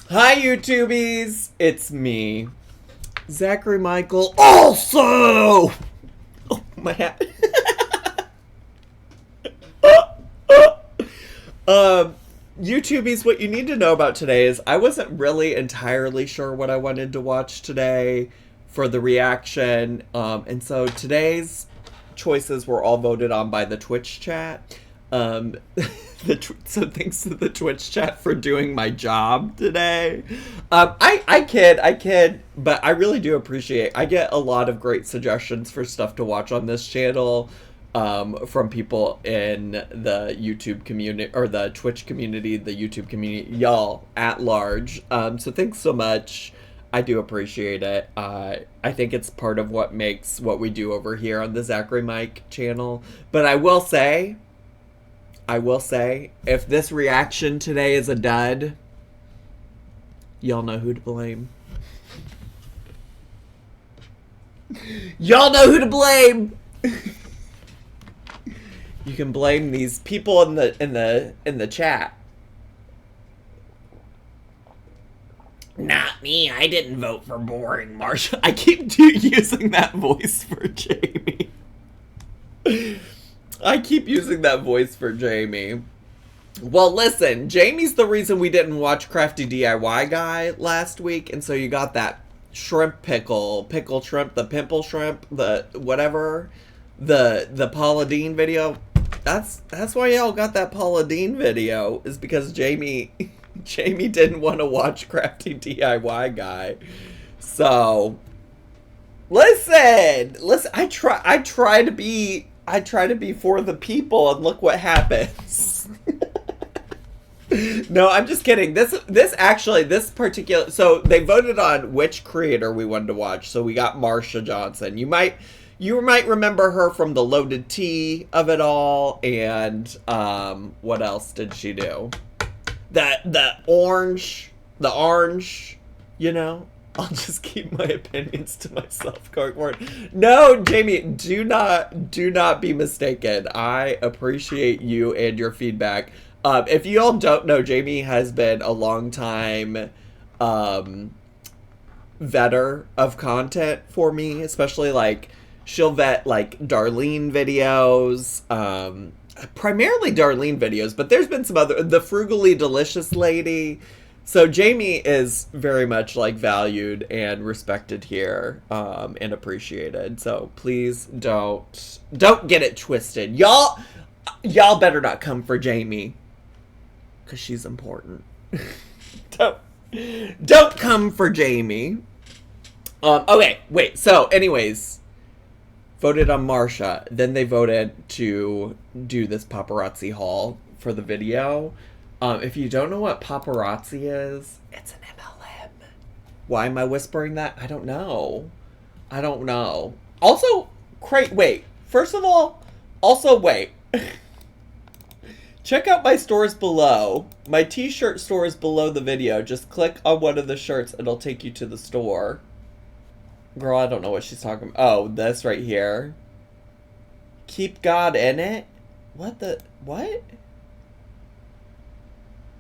Hi, YouTubies! It's me, Zachary Michael. Also! Oh, my hat. YouTubies, what you need to know about today is I wasn't really entirely sure what I wanted to watch today for the reaction. And so today's choices were all voted on by the Twitch chat. So thanks to the Twitch chat for doing my job today. I kid, but I really do appreciate. I get a lot of great suggestions for stuff to watch on this channel from people in the YouTube community or the Twitch community, the YouTube community, y'all at large. So thanks so much. I do appreciate it. I think it's part of what makes what we do over here on the Zacharymike channel. But I will say, if this reaction today is a dud, y'all know who to blame. Y'all know who to blame. You can blame these people in the chat. Not me. I didn't vote for boring Marsha. I keep using that voice for Jamie. I keep using that voice for Jamie. Well, listen, Jamie's the reason we didn't watch Crafty DIY Guy last week, and so you got that shrimp pickle shrimp, the pimple shrimp, the whatever, the Paula Deen video. That's why y'all got that Paula Deen video, is because Jamie didn't want to watch Crafty DIY Guy. So listen, I try to be for the people, and look what happens. No, I'm just kidding. This particular, so they voted on which creator we wanted to watch. So we got Marsha Johnson. You might remember her from the loaded tea of it all, and what else did she do? The orange, you know. I'll just keep my opinions to myself going forward. No, Jamie, do not be mistaken. I appreciate you and your feedback. If you all don't know, Jamie has been a long time vetter of content for me, especially like she'll vet like Darlene videos, primarily Darlene videos, but there's been some other, the Frugally Delicious lady. So Jamie is very much like valued and respected here, and appreciated. So please don't get it twisted. Y'all better not come for Jamie, because she's important. Don't come for Jamie. Okay, wait. So anyways, voted on Marsha. Then they voted to do this paparazzi haul for the video. If you don't know what paparazzi is, it's an MLM. Why am I whispering that? I don't know. Also, wait. First of all, wait. Check out my stores below. My t-shirt store is below the video. Just click on one of the shirts. It'll take you to the store. Girl, I don't know what she's talking about. Oh, this right here. Keep God in it? What?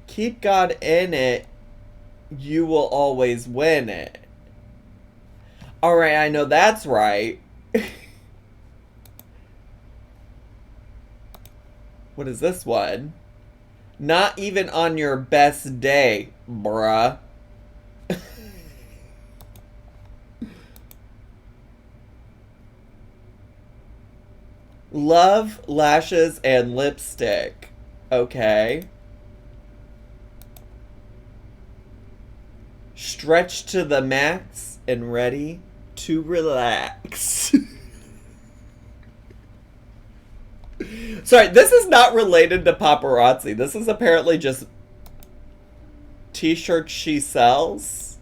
Keep God in it, you will always win it. Alright, I know that's right. What is this one? Not even on your best day, bruh. Love, lashes, and lipstick. Okay. Stretch to the max and ready to relax. Sorry, this is not related to paparazzi. This is apparently just t-shirts she sells.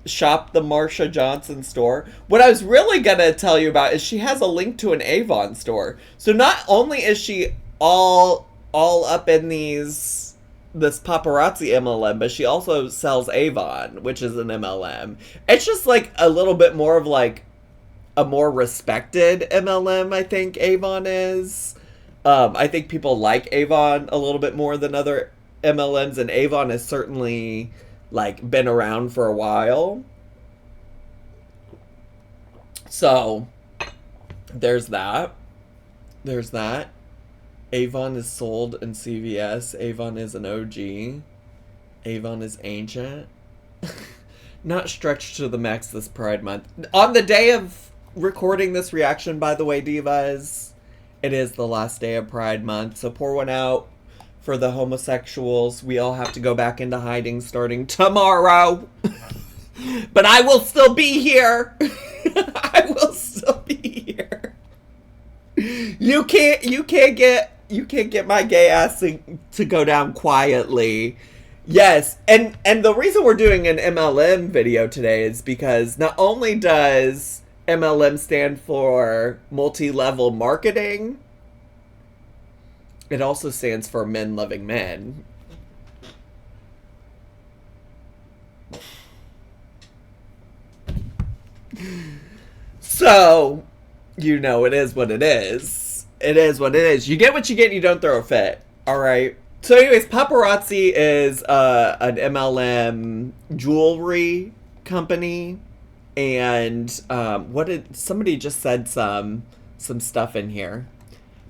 Shop the Marsha Johnson store. What I was really gonna tell you about is she has a link to an Avon store. So not only is she all up in this paparazzi MLM, but she also sells Avon, which is an MLM. It's just like a little bit more of like a more respected MLM, I think Avon is. I think people like Avon a little bit more than other MLMs, and Avon is certainly like, been around for a while. So, there's that. There's that. Avon is sold in CVS. Avon is an OG. Avon is ancient. Not stretched to the max this Pride Month. On the day of recording this reaction, by the way, divas, it is the last day of Pride Month. So pour one out for the homosexuals. We all have to go back into hiding starting tomorrow. But I will still be here. I will still be here. You can't get my gay ass to go down quietly. Yes, and the reason we're doing an MLM video today is because not only does MLM stand for multi-level marketing, it also stands for men loving men. So, you know, it is what it is. It is what it is. You get what you get, you don't throw a fit. Alright? So anyways, Paparazzi is an MLM jewelry company. And somebody just said some stuff in here.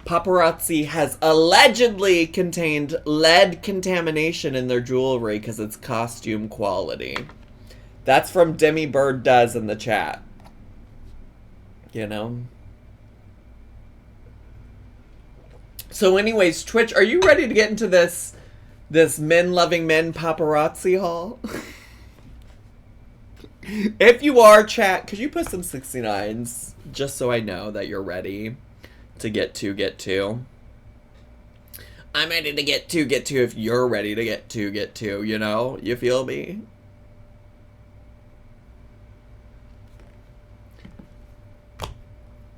Paparazzi has allegedly contained lead contamination in their jewelry because it's costume quality. That's from Demi Bird Does in the chat. You know? So anyways, Twitch, are you ready to get into this men loving men paparazzi haul? If you are, chat, could you put some 69s just so I know that you're ready to get to. I'm ready to get to if you're ready to get to, you know? You feel me?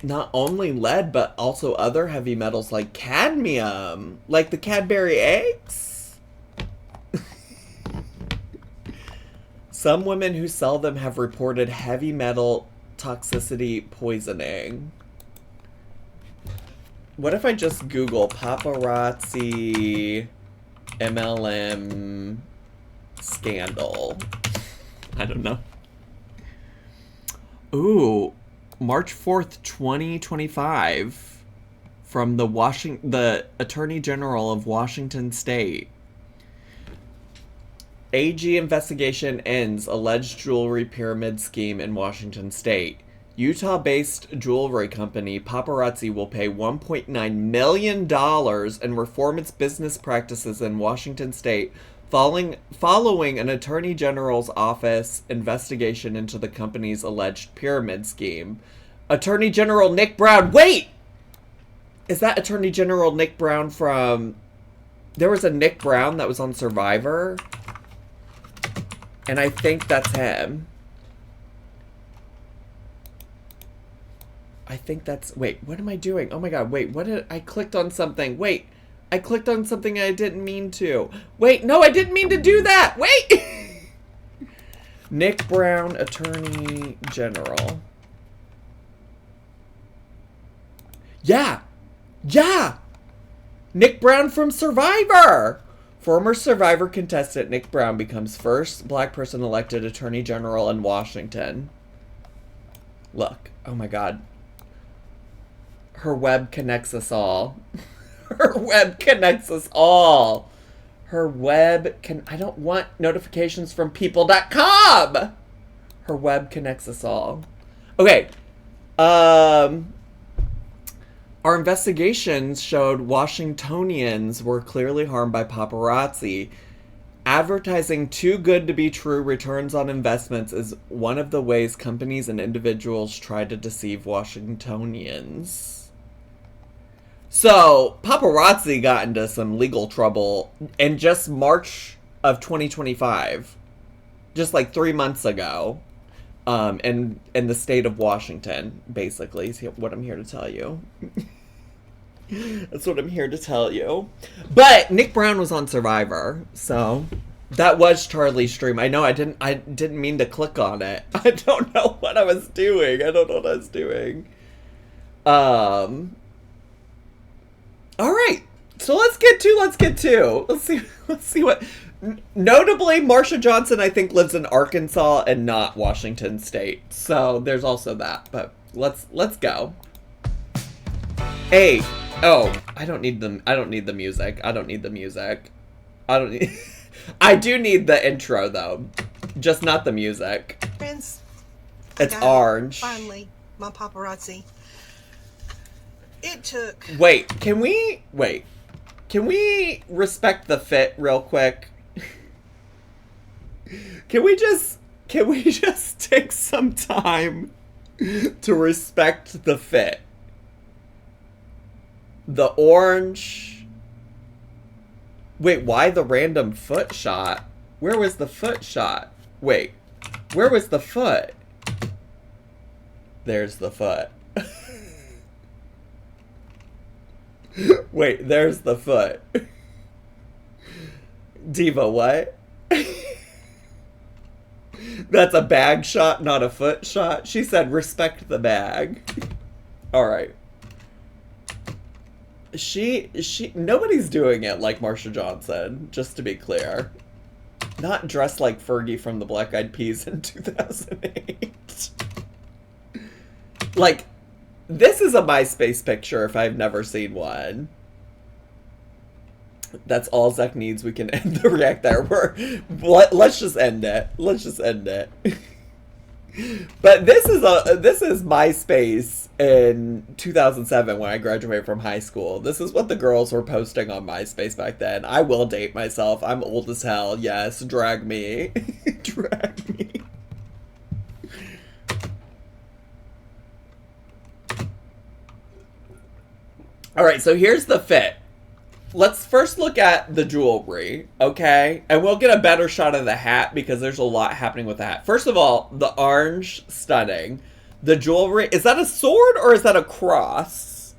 Not only lead, but also other heavy metals like cadmium. Like the Cadbury eggs? Some women who sell them have reported heavy metal toxicity poisoning. What if I just Google paparazzi MLM scandal? I don't know. Ooh. March 4th, 2025, from the Attorney General of Washington State. AG investigation ends alleged jewelry pyramid scheme in Washington State. Utah-based jewelry company Paparazzi will pay $1.9 million and reform its business practices in Washington State following an Attorney General's office investigation into the company's alleged pyramid scheme. Attorney General Nick Brown. Wait! Is that Attorney General Nick Brown from... There was a Nick Brown that was on Survivor. And I think that's him. I think that's... Wait, what am I doing? Oh my god, wait, what did... I clicked on something. Wait. I clicked on something I didn't mean to. Wait, no, I didn't mean to do that. Wait! Nick Brown, Attorney General. Yeah. Yeah. Nick Brown from Survivor. Former Survivor contestant Nick Brown becomes first black person elected Attorney General in Washington. Look. Oh my god. Her web connects us all. Her web connects us all. Her web can... I don't want notifications from people.com. Her web connects us all. Okay. Our investigations showed Washingtonians were clearly harmed by paparazzi. Advertising too good to be true returns on investments is one of the ways companies and individuals try to deceive Washingtonians. So, paparazzi got into some legal trouble in just March of 2025. Just like 3 months ago. In the state of Washington, basically, is what I'm here to tell you. That's what I'm here to tell you. But Nick Brown was on Survivor, so that was Charlie's stream. I know I didn't mean to click on it. I don't know what I was doing. All right. So let's get to. Let's see what Notably, Marsha Johnson, I think, lives in Arkansas and not Washington State. So there's also that. But let's go. Hey, oh, I don't need the music. I don't need the music. I don't need. I do need the intro though, just not the music. Friends, it's orange. Finally, my paparazzi. It took. Wait, can we respect the fit real quick? Can we just take some time to respect the fit? The orange. Wait, why the random foot shot? Where was the foot shot? Wait, where was the foot? There's the foot. Wait, there's the foot. Diva, what? That's a bag shot, not a foot shot. She said respect the bag. Alright. Nobody's doing it like Marsha Johnson, just to be clear. Not dressed like Fergie from the Black Eyed Peas in 2008. Like, this is a MySpace picture if I've never seen one. That's all Zach needs. We can end the react there. Let's just end it. Let's just end it. But this is MySpace in 2007 when I graduated from high school. This is what the girls were posting on MySpace back then. I will date myself. I'm old as hell. Yes, drag me. Drag me. All right, so here's the fit. Let's first look at the jewelry, okay? And we'll get a better shot of the hat because there's a lot happening with the hat. First of all, the orange, stunning. The jewelry, is that a sword or is that a cross?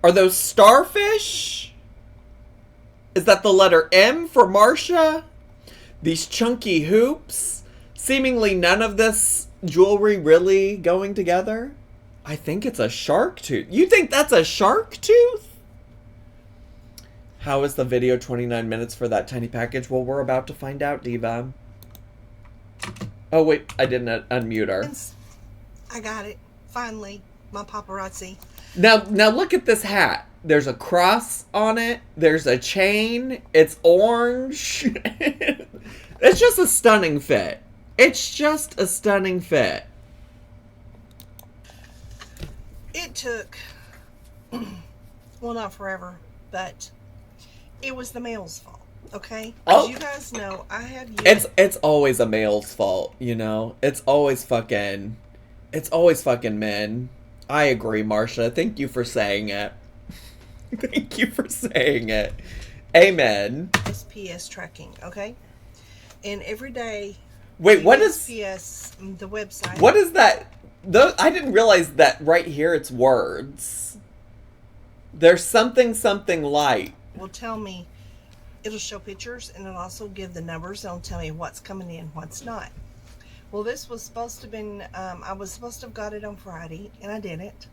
Are those starfish? Is that the letter M for Marsha? These chunky hoops? Seemingly none of this jewelry really going together? I think it's a shark tooth. You think that's a shark tooth? How is the video 29 minutes for that tiny package? Well, we're about to find out, Diva. Oh, wait. I didn't unmute her. I got it. Finally. My paparazzi. Now look at this hat. There's a cross on it. There's a chain. It's orange. It's just a stunning fit. It's just a stunning fit. It took, well, not forever, but it was the male's fault, okay? As you guys know, I have used... It's always a male's fault, you know? It's always fucking men. I agree, Marsha. Thank you for saying it. Thank you for saying it. Amen. SPS tracking, okay? And every day... Wait, what is... SPS, the website... What is that? I didn't realize that right here it's words. There's something light. Will tell me, it'll show pictures and it'll also give the numbers. It'll tell me what's coming in, what's not. Well, this was supposed to have been, I was supposed to have got it on Friday and I didn't.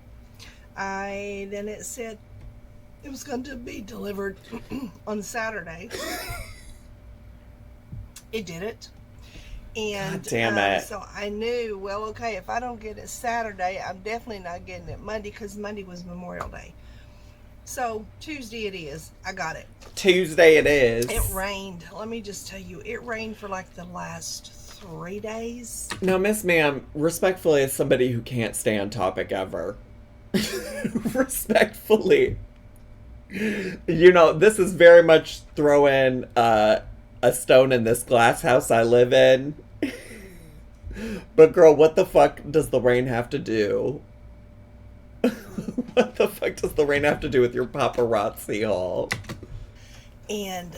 Then it said it was going to be delivered on Saturday. It didn't. And God damn it. So I knew, well, okay, if I don't get it Saturday, I'm definitely not getting it Monday because Monday was Memorial Day. So Tuesday it is. I got it. Tuesday it is. It rained. Let me just tell you, it rained for like the last 3 days. Now, Miss Ma'am, respectfully, as somebody who can't stay on topic ever, respectfully, you know, this is very much throwing a stone in this glass house I live in. But girl, what the fuck does the rain have to do? What the fuck does the rain have to do with your paparazzi haul? And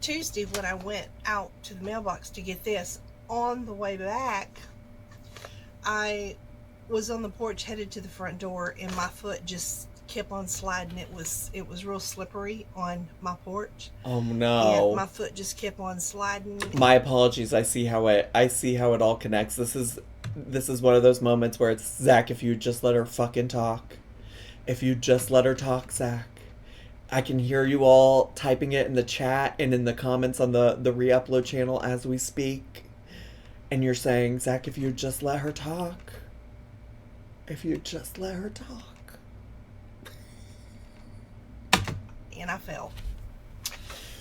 Tuesday, when I went out to the mailbox to get this, on the way back, I was on the porch headed to the front door, and my foot just kept on sliding. It was real slippery on my porch. Oh no. And my foot just kept on sliding. My apologies. I see how it all connects. This is one of those moments where it's, Zach, if you just let her fucking talk. If you just let her talk, Zach. I can hear you all typing it in the chat and in the comments on the re-upload channel as we speak. And you're saying, Zach, if you just let her talk. If you just let her talk. And I fell.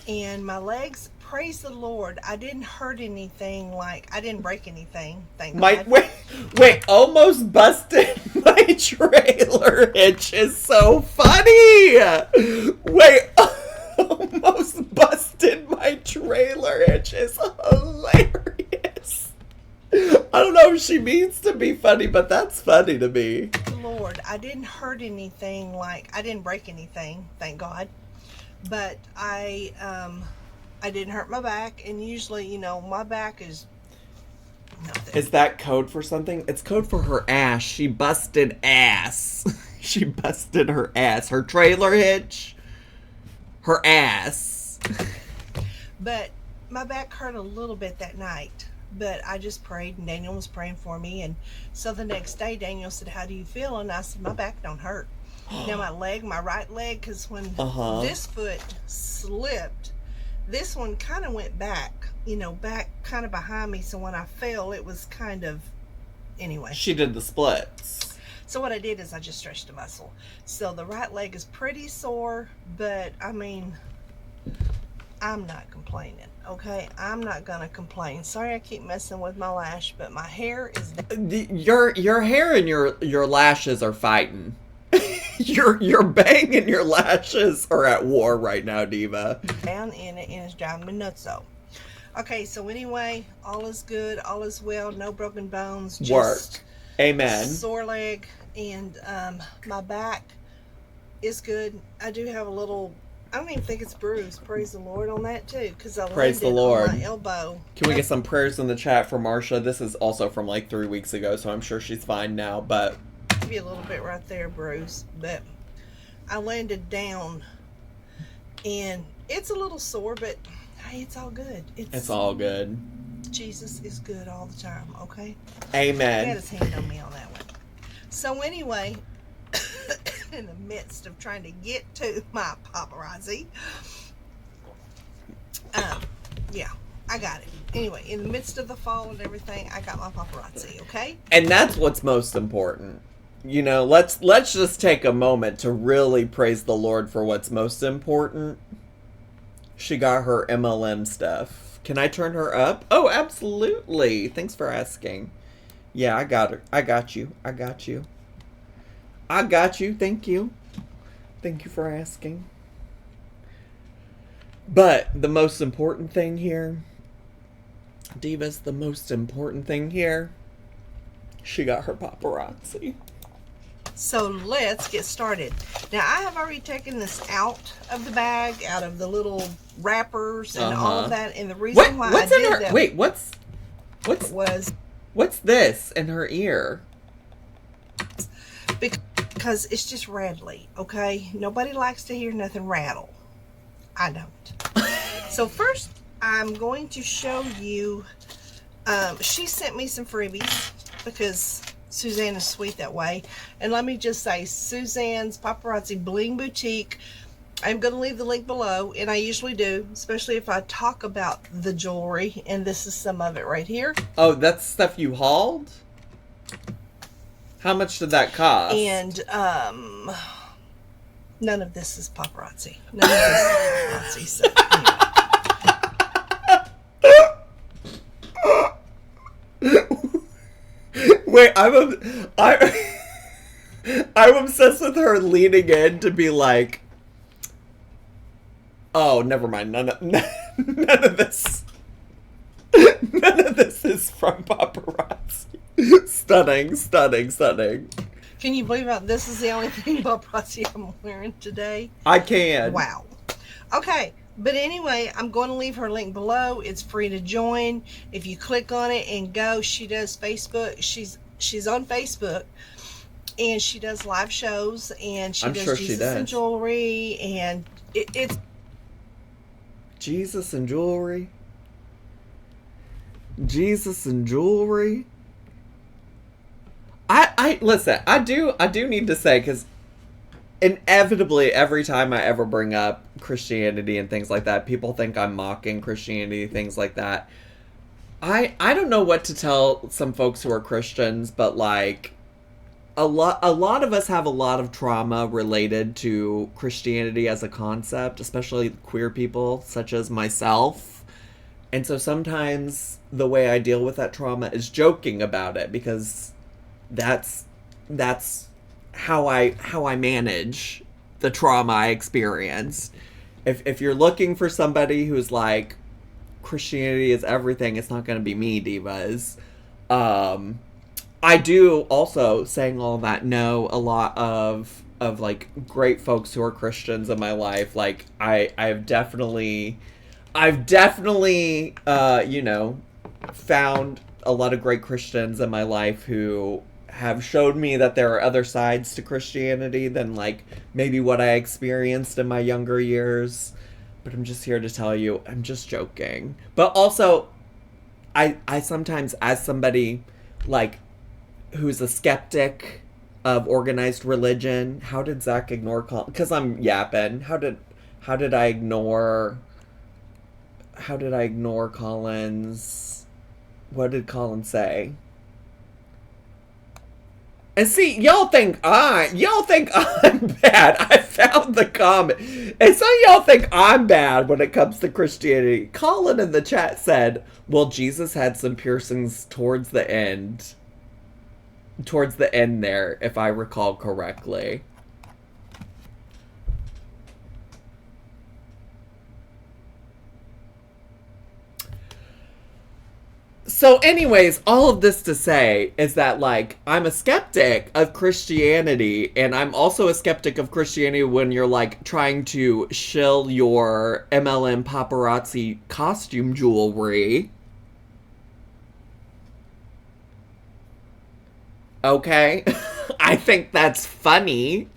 And my legs, praise the Lord, I didn't hurt anything, like, I didn't break anything, thank God. Wait, almost busted my trailer hitch is so funny. Wait, almost busted my trailer hitch is hilarious. I don't know if she means to be funny, but that's funny to me. Lord, I didn't hurt anything, like, I didn't break anything, thank God. But I didn't hurt my back, and usually, you know, my back is nothing. Is that code for something? It's code for her ass. She busted ass. She busted her ass. Her trailer hitch. Her ass. But my back hurt a little bit that night. But I just prayed, and Daniel was praying for me. And so the next day, Daniel said, how do you feel? And I said, my back don't hurt. Now my right leg, because when this foot slipped, this one kind of went back, you know, back kind of behind me. So when I fell, it was kind of, anyway. She did the splits. So what I did is I just stretched the muscle. So the right leg is pretty sore, but I mean, I'm not complaining, okay? I'm not gonna complain. Sorry I keep messing with my lash, but my hair is your hair and your lashes are fighting. Your bang and your lashes are at war right now, Diva. Down in it, and it's driving me nuts though. Okay, so anyway, all is good, all is well, no broken bones, just work. Amen. Sore leg, and my back is good. I do have a little, I don't even think it's bruised, praise the Lord on that too, because I praise the landed Lord on my elbow. Can we get some prayers in the chat for Marsha? This is also from like 3 weeks ago, so I'm sure she's fine now, but be a little bit right there bruised, but I landed down and it's a little sore, but hey, it's all good. It's all good. Jesus is good all the time, okay? Amen. He had his hand on me on that one. So anyway, in the midst of trying to get to my paparazzi, yeah, I got it. Anyway, in the midst of the fall and everything, I got my paparazzi, okay? And that's what's most important. You know, let's just take a moment to really praise the Lord for what's most important. She got her MLM stuff. Can I turn her up? Oh, absolutely. Thanks for asking. Yeah, I got her. I got you. I got you. I got you. Thank you. Thank you for asking. But the most important thing here, Divas, the most important thing here, she got her paparazzi. So let's get started. Now I have already taken this out of the bag, out of the little wrappers and all of that. And the reason why I did that, wait, what's this in her ear? Because it's just rattly, okay? Nobody likes to hear nothing rattle. I don't. So first, I'm going to show you. She sent me some freebies because Suzanne is sweet that way. And let me just say, Suzanne's Paparazzi Bling Boutique, I'm going to leave the link below, and I usually do, especially if I talk about the jewelry, and this is some of it right here. Oh, that's stuff you hauled? How much did that cost? And none of this is paparazzi. None of this is paparazzi. So anyway. Wait, I'm obsessed with her leaning in to be like, oh, never mind. None of this. None of this is from paparazzi. Stunning. Can you believe that this is the only thing paparazzi I'm wearing today? I can. Wow. Okay, but anyway, I'm going to leave her link below. It's free to join. If you click on it and go, she does Facebook. She's on Facebook, and she does live shows, and she does Jesus and jewelry, and it's Jesus and jewelry. Jesus and jewelry. I listen. I do need to say, because inevitably, every time I ever bring up Christianity and things like that, people think I'm mocking Christianity, things like that. I don't know what to tell some folks who are Christians, but like a lot of us have a lot of trauma related to Christianity as a concept, especially queer people such as myself. And so sometimes the way I deal with that trauma is joking about it, because that's how I manage the trauma I experience. If you're looking for somebody who's like, Christianity is everything, it's not going to be me, divas. I do also, saying all that, know a lot of like great folks who are Christians in my life. Like I've definitely you know, found a lot of great Christians in my life who have showed me that there are other sides to Christianity than like maybe what I experienced in my younger years. But I'm just here to tell you, I'm just joking. But also, I sometimes, as somebody like who's a skeptic of organized religion, how did Zach ignore Colin? Because I'm yapping. How did I ignore Colin's? What did Colin say? And see, y'all think I'm bad. I found the comment. And some of y'all think I'm bad when it comes to Christianity. Colin in the chat said, well, Jesus had some piercings towards the end there, if I recall correctly. So anyways, all of this to say is that, like, I'm a skeptic of Christianity, and I'm also a skeptic of Christianity when you're, like, trying to shill your MLM paparazzi costume jewelry. Okay? I think that's funny.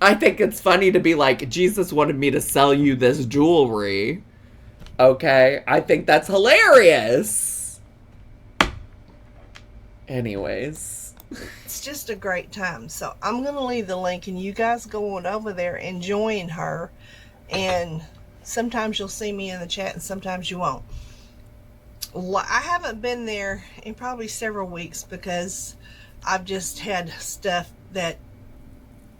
I think it's funny to be like, Jesus wanted me to sell you this jewelry. Okay, I think that's hilarious. Anyways. It's just a great time. So I'm going to leave the link, and you guys go on over there and join her. And sometimes you'll see me in the chat and sometimes you won't. I haven't been there in probably several weeks because I've just had stuff that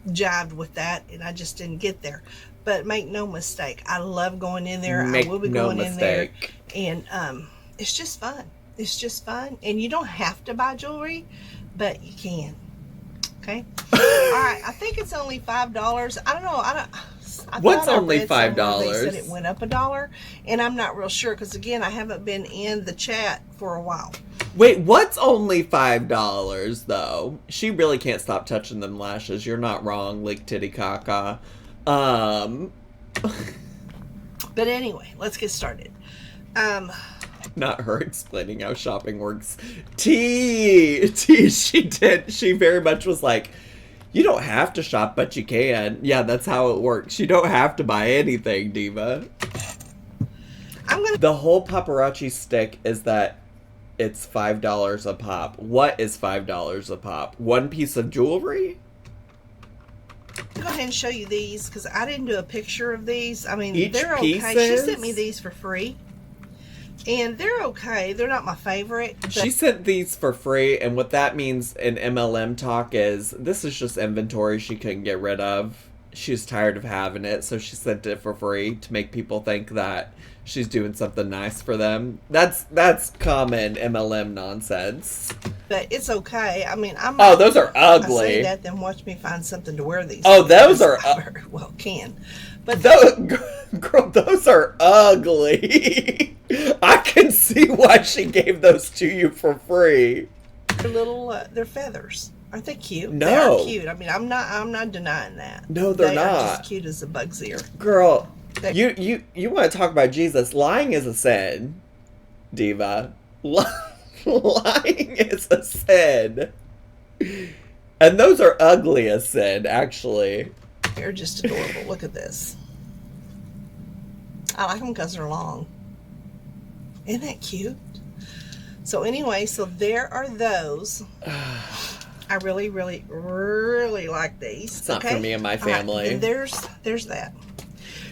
jived with that and I just didn't get there. But make no mistake, I love going in there. I will be going in there. And it's just fun. It's just fun. And you don't have to buy jewelry, but you can. Okay? All right. I think it's only $5. I don't know. What's only $5? They said it went up $1. And I'm not real sure because, again, I haven't been in the chat for a while. Wait, what's only $5, though? She really can't stop touching them lashes. You're not wrong, Lick Titty Caca. But anyway, let's get started. Not her explaining how shopping works. She very much was like, you don't have to shop, but you can. Yeah, that's how it works. You don't have to buy anything, Diva. The whole paparazzi stick is that it's $5 a pop. What is $5 a pop? One piece of jewelry? Go ahead and show you these because I didn't do a picture of these. I mean, they're okay. She sent me these for free. And they're okay. They're not my favorite. She sent these for free, and what that means in MLM talk is this is just inventory she couldn't get rid of. She's tired of having it, so she sent it for free to make people think that she's doing something nice for them. That's common MLM nonsense. But it's okay. I mean, Oh, those are ugly. I say that, then watch me find something to wear these. Oh, those are very well can. But girl, those are ugly. I can see why she gave those to you for free. They're little. They're feathers. Aren't they cute? No, they're cute. I mean, I'm not denying that. No, they're not. Are just cute as a bug's ear. Girl, you want to talk about Jesus? Lying is a sin, Diva. Lying is a sin, and those are ugly as sin, actually. They're just adorable. Look at this. I like them because they're long. Isn't that cute? So anyway, so there are those. I really, really, really like these. It's not for me and my family. And there's that.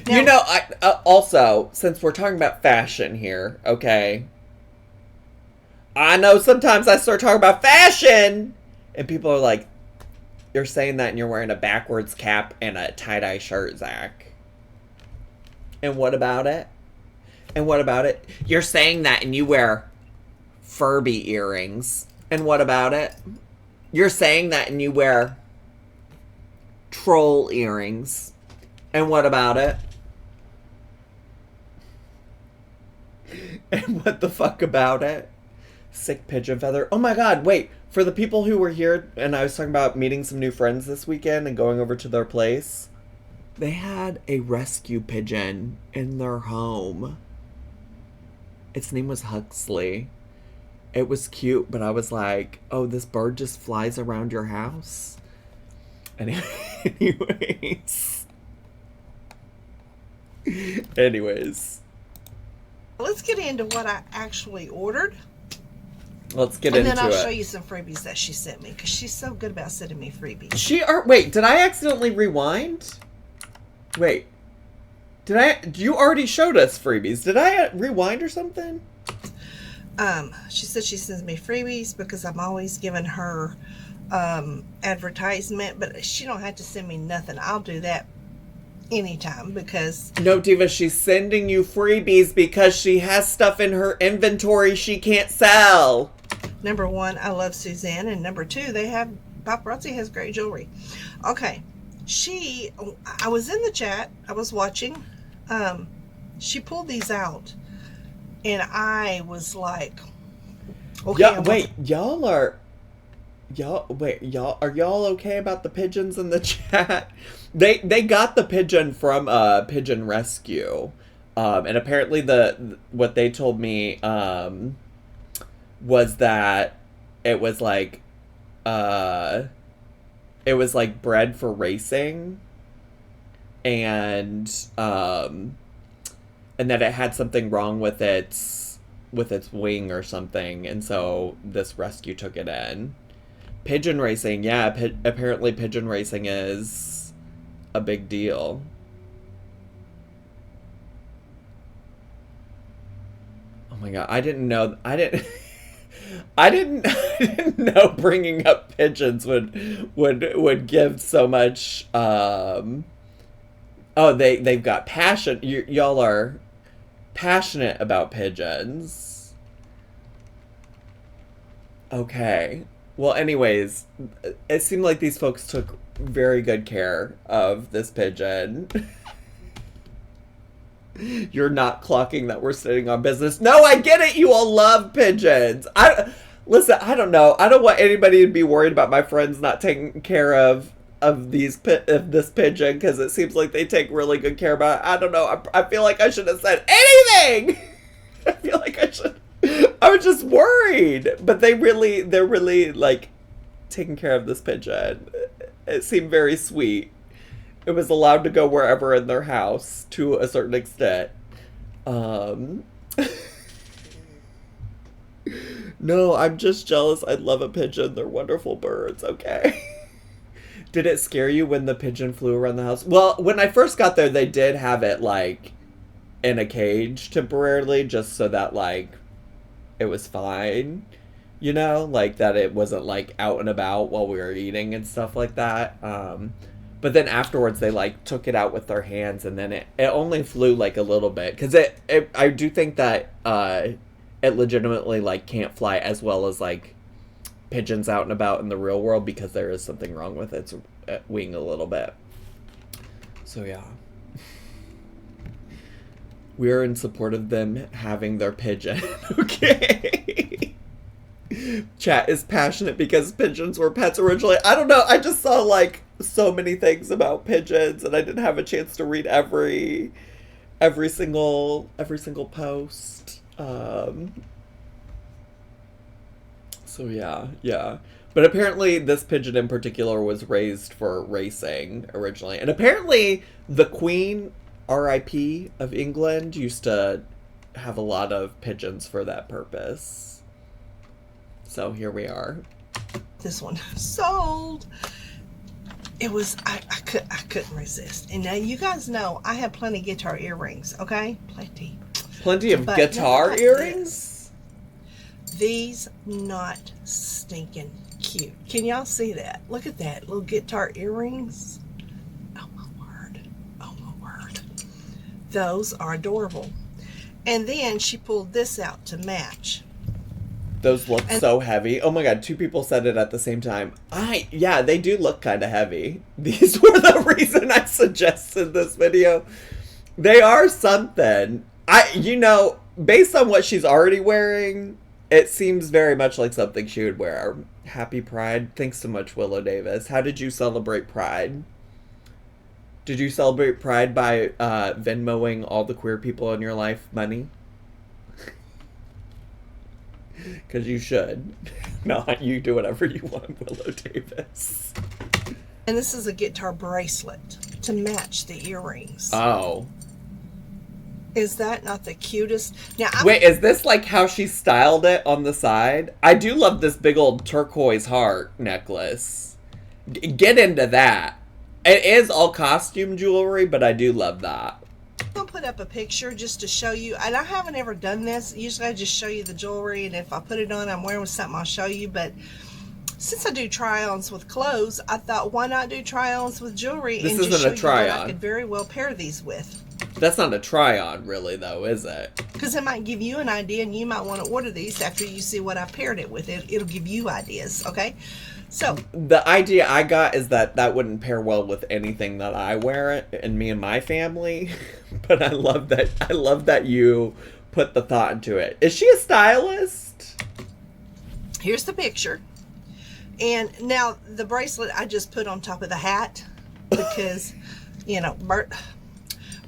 Now, you know, I also, since we're talking about fashion here, okay, I know sometimes I start talking about fashion, and people are like, you're saying that and you're wearing a backwards cap and a tie-dye shirt, Zach. And what about it? And what about it? You're saying that and you wear Furby earrings. And what about it? You're saying that and you wear troll earrings. And what about it? And what the fuck about it? Sick pigeon feather. Oh my god, wait. For the people who were here, and I was talking about meeting some new friends this weekend and going over to their place, they had a rescue pigeon in their home. Its name was Huxley. It was cute, but I was like, oh, this bird just flies around your house? Anyways. Let's get into what I actually ordered. Let's get into it. And then I'll show you some freebies that she sent me, because she's so good about sending me freebies. Wait, did I accidentally rewind? Wait. You already showed us freebies. Did I rewind or something? She said she sends me freebies because I'm always giving her advertisement, but she don't have to send me nothing. I'll do that anytime because... No, Diva, she's sending you freebies because she has stuff in her inventory she can't sell. Number one, I love Suzanne, and number two, Paparazzi has great jewelry. Okay. I was in the chat, I was watching, she pulled these out, and I was like, okay. Yeah, are y'all okay about the pigeons in the chat? They got the pigeon from Pigeon Rescue, and apparently what they told me was that it was like bred for racing, and that it had something wrong with its wing or something, and so this rescue took it in. Pigeon racing, yeah, apparently pigeon racing is a big deal. Oh my god, I didn't know bringing up pigeons would give so much. They've got passion. Y'all are passionate about pigeons. Okay. Well, anyways, it seemed like these folks took very good care of this pigeon. You're not clocking that we're sitting on business. No, I get it. You all love pigeons. Listen, I don't know. I don't want anybody to be worried about my friends not taking care of this pigeon, because it seems like they take really good care about it. I don't know. I feel like I should have said anything. I feel like I should. I was just worried, but they're really like taking care of this pigeon. It seemed very sweet. It was allowed to go wherever in their house to a certain extent. No, I'm just jealous. I love a pigeon. They're wonderful birds, okay? Did it scare you when the pigeon flew around the house? Well, when I first got there, they did have it, like, in a cage temporarily, just so that, like, it was fine. You know? Like, that it wasn't, like, out and about while we were eating and stuff like that. But then afterwards, they, like, took it out with their hands, and then it only flew, like, a little bit. Because I do think that it legitimately, like, can't fly as well as, like, pigeons out and about in the real world, because there is something wrong with its wing a little bit. So, yeah. We're in support of them having their pigeon, okay? Chat is passionate because pigeons were pets originally. I don't know, I just saw, like, so many things about pigeons, and I didn't have a chance to read every single post. So yeah. But apparently this pigeon in particular was raised for racing originally. And apparently the Queen, R.I.P. of England, used to have a lot of pigeons for that purpose. So here we are. this one. Sold. It was, I couldn't resist. And now you guys know I have plenty of guitar earrings, okay? Plenty of guitar earrings? These not stinking cute. Can y'all see that? Look at that. Little guitar earrings. Oh my word. Oh my word. Those are adorable. And then she pulled this out to match. Those look so heavy. Oh my god, 2 people said it at the same time. Yeah, they do look kind of heavy. These were the reason I suggested this video. They are something. Based on what she's already wearing, it seems very much like something she would wear. Happy Pride. Thanks so much, Willow Davis. How did you celebrate Pride? Did you celebrate Pride by Venmoing all the queer people in your life money? Because you should. No, you do whatever you want, Willow Davis. And this is a guitar bracelet to match the earrings. Oh. Is that not the cutest? Now, wait, is this like how she styled it on the side? I do love this big old turquoise heart necklace. Get into that. It is all costume jewelry, but I do love that. I'll put up a picture just to show you, and I haven't ever done this. Usually I just show you the jewelry, and if I put it on, I'm wearing something, I'll show you. But since I do try-ons with clothes, I thought, why not do try-ons with jewelry this and isn't just show a try-on. you what I could very well pair these with. That's not a try-on, really, though, is it? Because it might give you an idea, and you might want to order these after you see what I paired it with. It'll give you ideas, okay? So the idea I got is that wouldn't pair well with anything that I wear and me and my family. But I love that you put the thought into it. Is she a stylist? Here's the picture. And now the bracelet I just put on top of the hat because,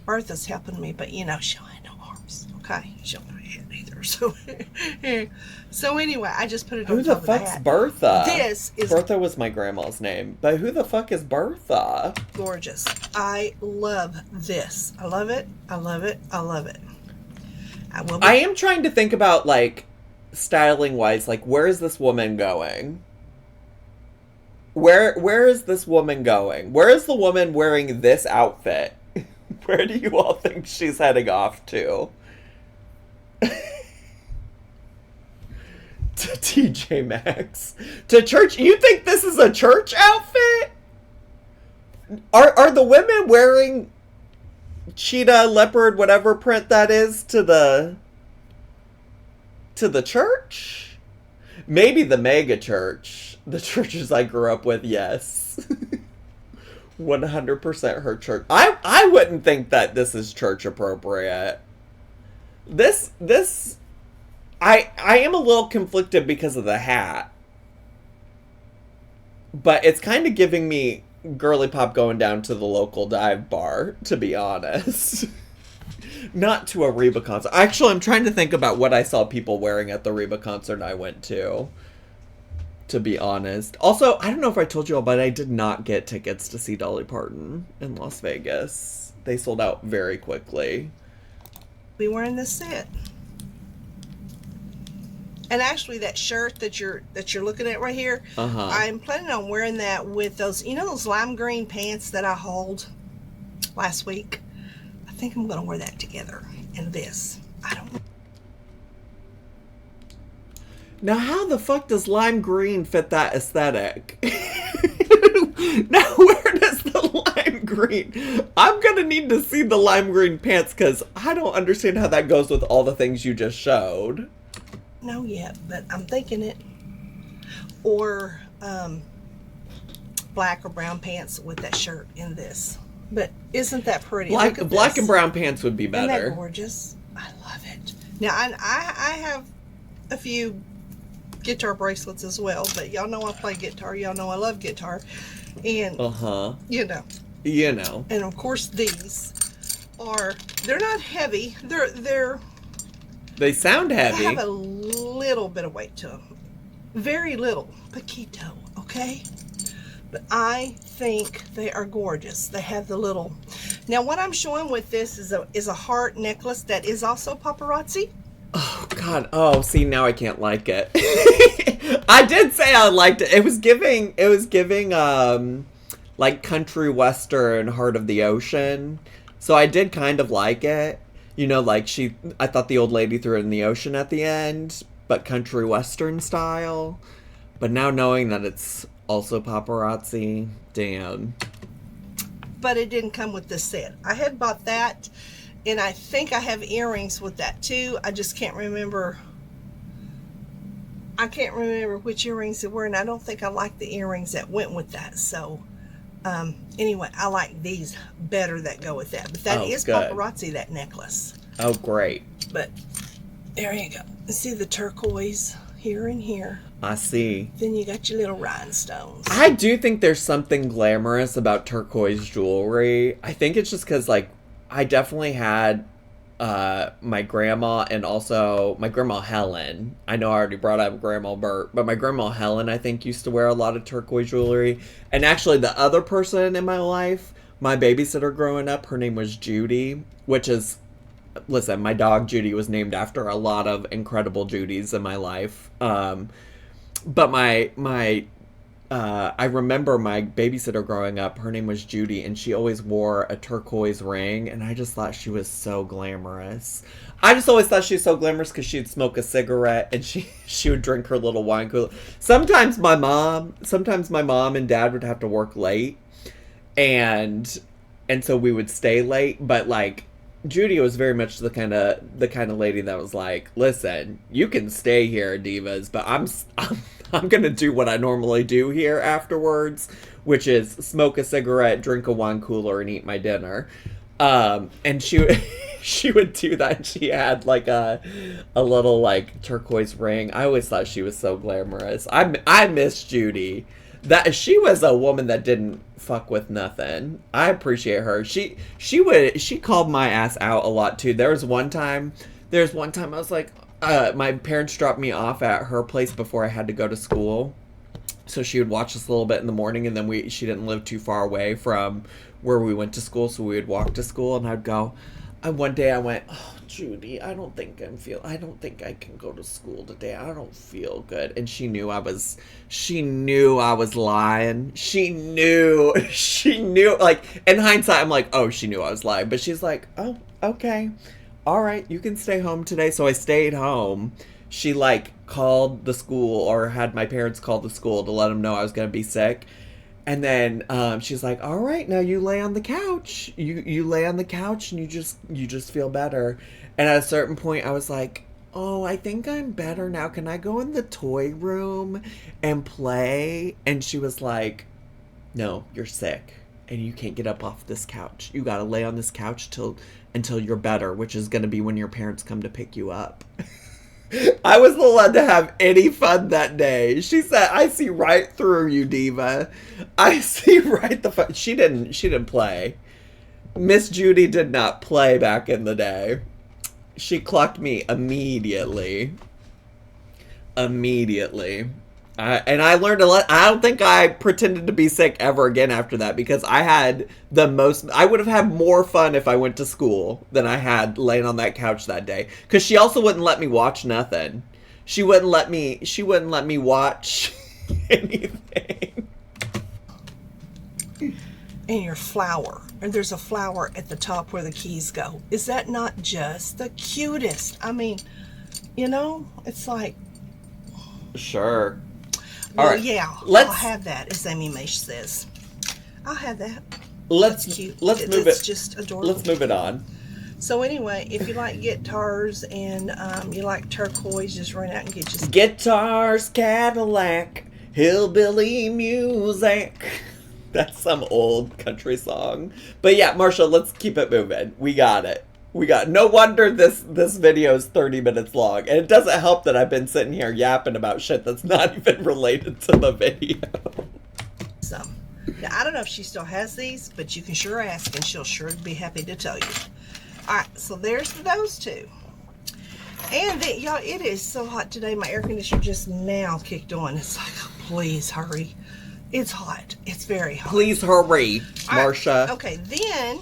Bertha's helping me, but she don't have no arms. Okay, she don't have a head either. So anyway, I just put it on top of the hat. Who the fuck's Bertha? This is Bertha was my grandma's name, but who the fuck is Bertha? Gorgeous. I love this. I love it. I love it. I love it. I am trying to think about styling wise, where is this woman going? Where is this woman going? Where is the woman wearing this outfit? Where do you all think she's heading off to? To TJ Maxx. To church? You think this is a church outfit? Are the women wearing cheetah, leopard, whatever print that is to the church? Maybe the mega church. The churches I grew up with, yes. 100% her church. I wouldn't think that this is church appropriate. I am a little conflicted because of the hat. But it's kind of giving me girly pop going down to the local dive bar, to be honest. Not to a Reba concert. Actually, I'm trying to think about what I saw people wearing at the Reba concert I went to be honest. Also, I don't know if I told you all, but I did not get tickets to see Dolly Parton in Las Vegas. They sold out very quickly. Be wearing this set. And actually, that shirt that you're looking at right here, I'm planning on wearing that with those, those lime green pants that I hauled last week. I think I'm going to wear that together and this. I don't know. Now, how the fuck does lime green fit that aesthetic? Now, where does the lime green? I'm going to need to see the lime green pants because I don't understand how that goes with all the things you just showed. No, yet, but I'm thinking it. Or black or brown pants with that shirt in this. But isn't that pretty? Black and brown pants would be better. Isn't that gorgeous? I love it. Now, I have a few guitar bracelets as well, but y'all know I play guitar. Y'all know I love guitar. And, And, of course, these they're not heavy. They sound heavy. They have a little bit of weight to them. Very little. Paquito, okay? But I think they are gorgeous. They have the little... Now, what I'm showing with this is a heart necklace that is also paparazzi. Oh, God. Oh, see, now I can't like it. I did say I liked it. It was giving like country western, heart of the ocean. So I did kind of like it. You know, like I thought the old lady threw it in the ocean at the end, but country western style. But now knowing that it's also paparazzi, damn. But it didn't come with the set. I had bought that, and I think I have earrings with that too. I just can't remember. I can't remember which earrings it were, and I don't think I like the earrings that went with that. So, anyway, I like these better that go with that. But that is good. Paparazzi, that necklace. Oh, great. But there you go. See the turquoise here and here. I see. Then you got your little rhinestones. I do think there's something glamorous about turquoise jewelry. I think it's just because, like, I definitely had my grandma and also my grandma Helen. I know I already brought up Grandma Bert, but my grandma Helen, I think, used to wear a lot of turquoise jewelry. And actually, the other person in my life, my babysitter growing up, her name was Judy, which is, listen, my dog Judy was named after a lot of incredible Judys in my life. But I remember my babysitter growing up, her name was Judy, and she always wore a turquoise ring, and I just thought she was so glamorous. I just always thought she was so glamorous because she'd smoke a cigarette, and she would drink her little wine cooler. Sometimes my mom and dad would have to work late, and so we would stay late, but, like, Judy was very much the kind of lady that was like, listen, you can stay here, divas, but I'm gonna do what I normally do here afterwards, which is smoke a cigarette, drink a wine cooler, and eat my dinner. And she would do that. She had like a little like turquoise ring. I always thought she was so glamorous. I miss Judy. That she was a woman that didn't fuck with nothing. I appreciate her. She called my ass out a lot too. There was one time I was like, my parents dropped me off at her place before I had to go to school. So she would watch us a little bit in the morning, and then she didn't live too far away from where we went to school, so we would walk to school, and I'd go. And one day I went, oh, Judy, I don't think I can go to school today. I don't feel good. And she knew I was lying. She knew, like, in hindsight, I'm like, oh, she knew I was lying. But she's like, oh, okay. All right, you can stay home today. So I stayed home. She, like, called the school, or had my parents call the school to let them know I was going to be sick. And then she's like, all right, now you lay on the couch. You lay on the couch and you just feel better. And at a certain point I was like, oh, I think I'm better now. Can I go in the toy room and play? And she was like, no, you're sick and you can't get up off this couch. You got to lay on this couch until you're better, which is going to be when your parents come to pick you up. I wasn't allowed to have any fun that day. She said, I see right through you, diva. I see right the fun. She didn't play. Miss Judy did not play back in the day. She clocked me immediately. And I learned a lot. I don't think I pretended to be sick ever again after that, because I would have had more fun if I went to school than I had laying on that couch that day. Because she also wouldn't let me watch nothing. She wouldn't let me watch anything. And your flower. And there's a flower at the top where the keys go. Is that not just the cutest? I mean, it's like... Sure. Well, all right. Yeah, I'll have that, as Amy Maish says. I'll have that. That's cute. Let's move It's it. just adorable. Let's move it on. So anyway, if you like guitars and you like turquoise, just run out and get you Guitars, Cadillac, hillbilly music. That's some old country song. But yeah, Marsha, let's keep it moving. We got it. No wonder this video is 30 minutes long. And it doesn't help that I've been sitting here yapping about shit that's not even related to the video. Some. Now, I don't know if she still has these, but you can sure ask, and she'll sure be happy to tell you. Alright, so there's those two. And then, y'all, it is so hot today. My air conditioner just now kicked on. It's like, oh, please hurry. It's hot. It's very hot. Please hurry, Marsha. Okay, then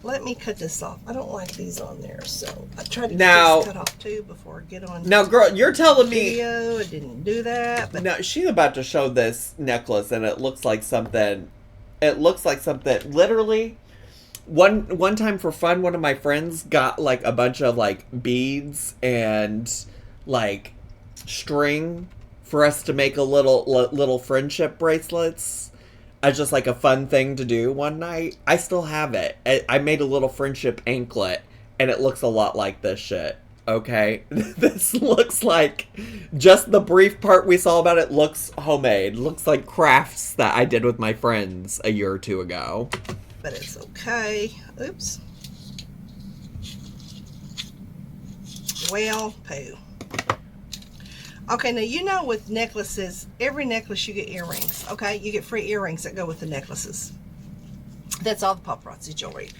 let me cut this off. I don't like these on there, so I tried to get Now- this cut off too before I get on Now, girl, you're telling me... video. I didn't do that, but No, she's about to show this necklace, and it looks like something... It looks like something... Literally, one time for fun, one of my friends got, like, a bunch of, like, beads and, like, string for us to make a little friendship bracelets. As just, like, a fun thing to do one night. I still have it. I made a little friendship anklet, and it looks a lot like this shit. Okay? This looks like... Just the brief part we saw about it looks homemade. Looks like crafts that I did with my friends a year or two ago. but it's okay. Oops. Well, poo. Okay, now you know with necklaces, every necklace you get earrings, okay? You get free earrings that go with the necklaces. That's all the paparazzi jewelry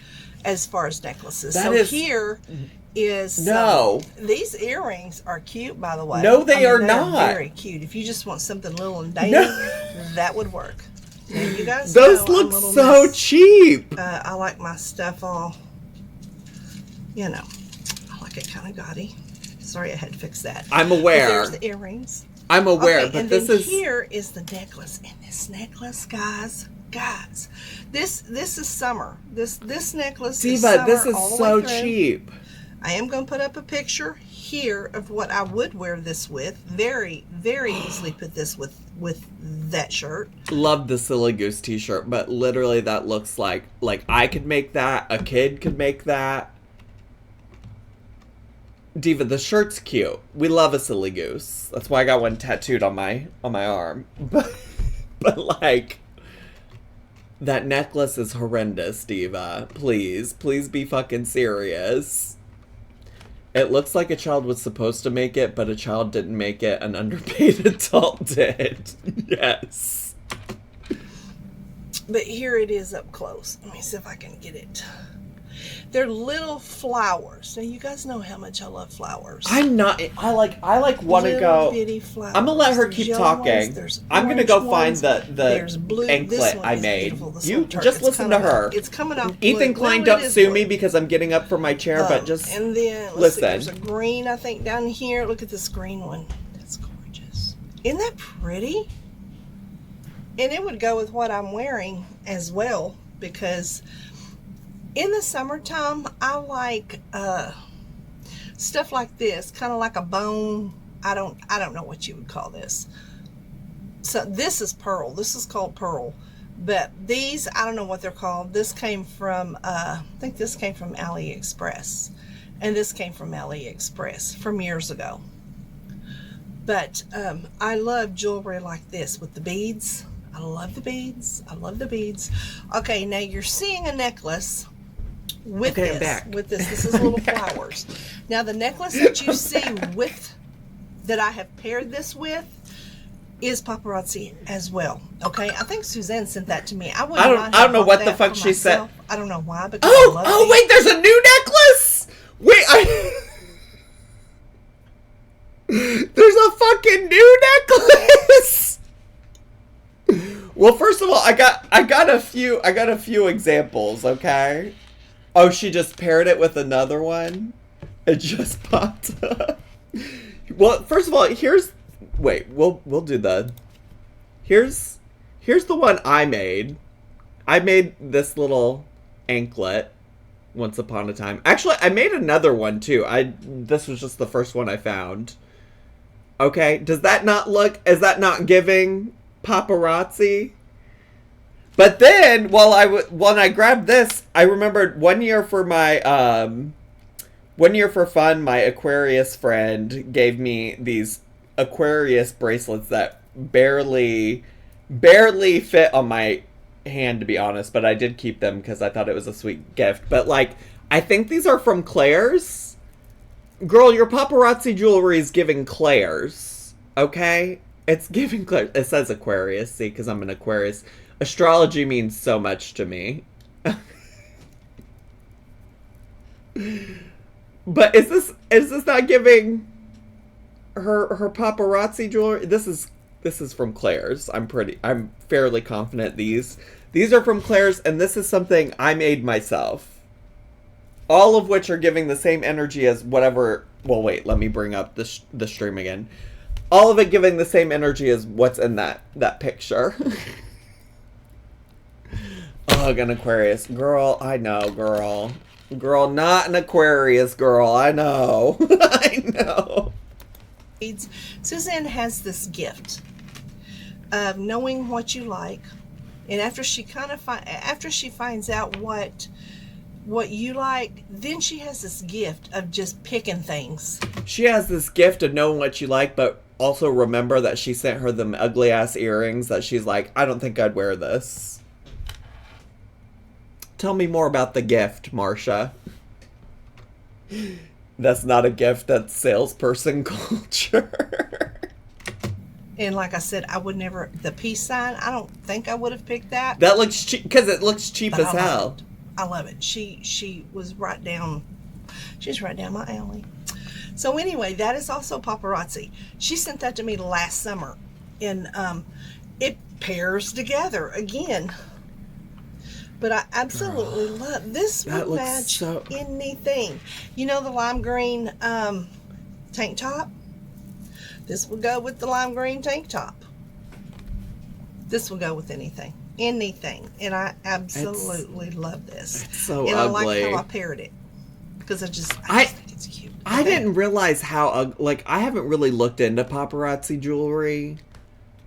as far as necklaces. That so is- here is... No. these earrings are cute, by the way. No, they are they're not. very cute. If you just want something little and dainty, No. that would work. Now, you guys Those know I'm look a little so miss- cheap. I like my stuff all, you know, I like it kind of gaudy. Sorry, I had to fix that. I'm But aware. there's the earrings. I'm aware, Okay, but and this then is... here is the necklace, and this necklace, guys, this is summer. This necklace is Diva, summer this is all the so way through. cheap. I am going to put up a picture here of what I would wear this with. Very, very easily put this with that shirt. Love the Silly Goose t-shirt, but literally that looks like I could make that, a kid could make that. Diva, the shirt's cute. We love a Silly Goose. That's why I got one tattooed on my arm. But like, that necklace is horrendous, Diva. Please be fucking serious. It looks like a child was supposed to make it, but a child didn't make it. An underpaid adult did. Yes. But here it is up close. Let me see if I can get it. They're little flowers. Now you guys know how much I love flowers. I'm not. I like want to Little go. bitty flowers. I'm gonna let her There's keep yellow talking. ones, there's I'm gonna orange go find ones, the there's blue. This anklet one I is made. beautiful, this You little turtle. just It's listen to coming her. up- It's coming up. Ethan blue. Klein, Well, don't it is sue blue. me because I'm getting up from my chair, but just and then let's listen. see, there's a green I think down here. Look at this green one. That's gorgeous. Isn't that pretty? And it would go with what I'm wearing as well, because in the summertime I like stuff like this, kind of like a bone. I don't know what you would call this. So this is pearl. This is called pearl. But these, I don't know what they're called. This came from, I think this came from AliExpress. And this came from AliExpress from years ago. But I love jewelry like this with the beads. I love the beads. I love the beads. Okay, now you're seeing a necklace with Okay, I'm this. back. With this. This is little flowers. Now the necklace that you see with, that I have paired this with, is paparazzi as well. Okay, I think Suzanne sent that to me. I don't know what the fuck she said. I don't know why. Because I love these. Wait, there's a new necklace. Wait, there's a fucking new necklace. Well, first of all, I got a few examples. Okay. Oh, she just paired it with another one. It just popped up. Well, first of all, we'll do the. Here's the one I made. I made this little anklet once upon a time. Actually, I made another one too. This was just the first one I found. Okay, does that not look? Is that not giving paparazzi? But then, when I grabbed this, I remembered one year for fun, my Aquarius friend gave me these Aquarius bracelets that barely fit on my hand, to be honest, but I did keep them because I thought it was a sweet gift. But like, I think these are from Claire's. Girl, your paparazzi jewelry is giving Claire's, okay? It's giving Claire's. It says Aquarius, see, because I'm an Aquarius. Astrology means so much to me. But is this not giving her paparazzi jewelry? This is from Claire's. I'm fairly confident these are from Claire's, and this is something I made myself. all of which are giving the same energy as whatever. Well, wait, let me bring up the stream again. All of it giving the same energy as what's in that picture. Ugh, an Aquarius. Girl, I know, girl. Girl, not an Aquarius, girl. I know. I know. Suzanne has this gift of knowing what you like, and after she finds out what you like, then she has this gift of just picking things. She has this gift of knowing what you like, but also remember that she sent her them ugly ass earrings that she's like, I don't think I'd wear this. Tell me more about the gift, Marsha. That's not a gift, that's salesperson culture. And like I said, I would never, the peace sign, I don't think I would have picked that. That looks cheap, because it looks cheap as hell. I love it. She was right down, she's right down my alley. So anyway, that is also Paparazzi. She sent that to me last summer. And it pairs together again. But I absolutely love this. Would match anything. You know the lime green tank top? This will go with the lime green tank top. This will go with anything. Anything. And I absolutely love this. It's so and ugly. I like how I paired it. Because I just think it's cute. I didn't realize how, like, I haven't really looked into paparazzi jewelry.